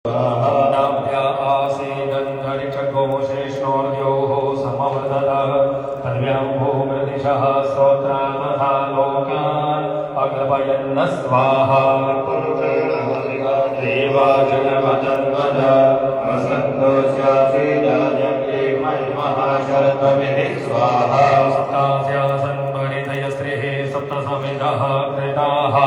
नाभ्या आसीदन्तरिक्षघोषेष्णोर्योः समवर्धत तन्व्यां भूमृदिशः स्तोत्रामथा लोकान् अग्रपयन्न स्वाहा देवाजनमतन्वद वसन्तोऽस्यासीदयज्ञे महिमहाशरद्विः स्वाहा सप्तास्यासन्मणितयस्त्रिः सप्तसमिधः कृताः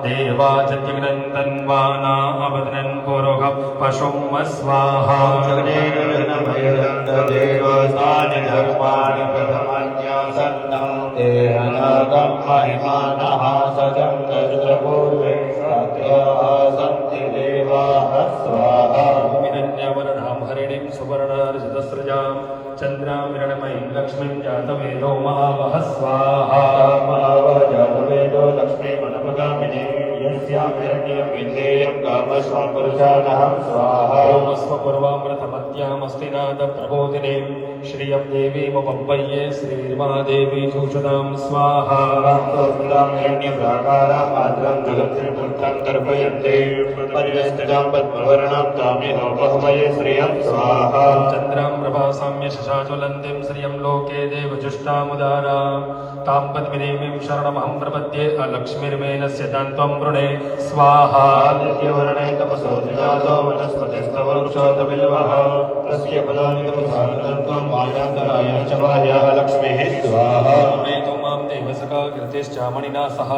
देवाचत्यग्नन्तन्वाना अवदनन् पुरुष पशुं स्वाहा जगदेवसानि धर्माणि प्रथमन्यासन्नं ते अनागं महिमानः सजं तजुपूर्वे सत्याः सन्ति देवाः स्वाहा विदन्यवर्णां हरिणीं सुवर्णार्जितस्रजां चन्द्रां हिरण्मयीं लक्ष्मीं जातवेदो महावः स्वाहा जातवेदो लक्ष्मीमनपगामिनीं यस्यां हिरण्यं विधेयं कामस्वां पुरुषानहं स्वाहा स्वपूर्वामृतमत्यामस्ति नाद प्रबोधिनीं श्रियं देवीमपम्पय्ये श्रीर्मादेवी चूषतां स्वाहा हिरण्यप्राकारामात्रं जगत्त्रिपुत्रं तर्पयन्ते परिवेष्टितां पद्मवर्णां तामिहोपहवये श्रियं स्वाहा चन्द्रां प्रभासाम्य शशाज्वलन्तीं श्रियं लोके देवजुष्टामुदारा तां पद्मिनीं शरणमहं प्रपद्ये अलक्ष्मीर्मेनस्य तां त्वं वृणे स्वाहा आदित्यवर्णे तपसो विजातो वनस्पतिस्तवृक्षोतबिल्वः तस्य फलानि तपसानन्त्वं मायान्तराय च भार्या लक्ष्मीः स्वाहा प्रेतो मां देवसखा कीर्तिश्चामणिना सह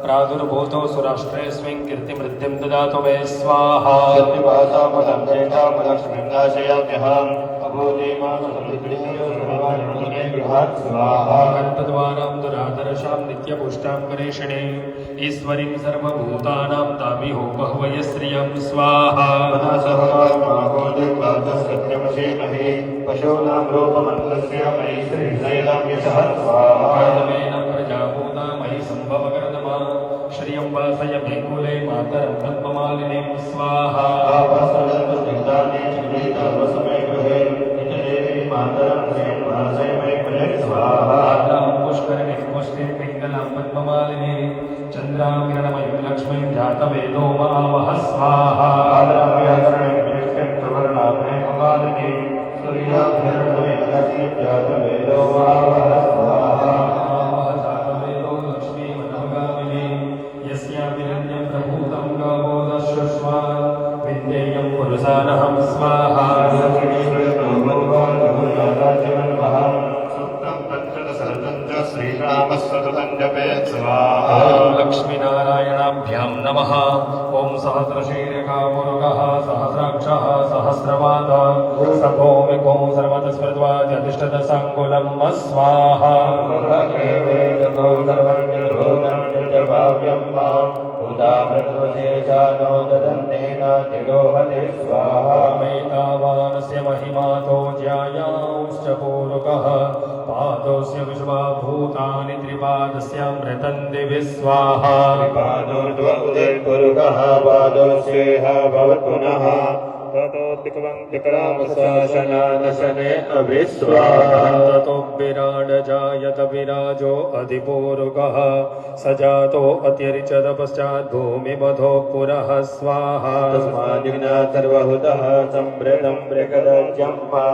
प्रादुर्भूतो सुराष्ट्रेऽस्मिन् कीर्तिमृद्धिं ददातु मे स्वाहा सत्यभासाफलं चैतामलक्ष्मीं दाशयाम्यहम् स्वाहा कण्ठद्वारां दुरादर्शां नित्यपुष्टां गणेशिणे ईश्वरीं सर्वभूतानां ताभिहोपहवय श्रियं स्वाहा पशूनां रूपमन्त्रस्य मयि श्रीशैलं यशः स्वाहा प्रजाभूता मयि सम्भवकर्दमा श्रियं वासय मे कुले मातरं पद्ममालिनीं स्वाहा पुष्करिणीं पुष्टिं पिङ्गलां पद्ममालिनी चन्द्रां किरणमयीं लक्ष्मीं जातवेदो महावः स्वाहा जातवेदो लक्ष्मीमनवगामिनी यस्याभिरण्यं प्रभूतं गावोदश्रुष्वान् विन्देयं पुरुषानहं स्वाहा लक्ष्मीनारायणाभ्यां नमः ॐ सहस्रशीर्षकापुरुषः सहस्राक्षः सहस्रपाद सभौमिको सर्वतस्मृत्वाद्यतिष्ठदशाङ्कुलं स्वाहा मेतावानस्य महिमातो ज्यायांश्च पूरुकः पादोऽस्य विश्वाभूतानि त्रिपादस्यामृतं दिवि स्वाहा पादोर्ध्वपुरुषः पादोऽस्येह भवत्पुनः ततोऽतिक्रामशासनादशने अभिस्वाहा ततो विराड जायत विराजो अधिपूरुकः स जातो अत्यरिचत पश्चात् भूमिमधो पुरः स्वाहा तस्मादिग्ना सर्वहुतः सम्भृतं मृगदज्जं वा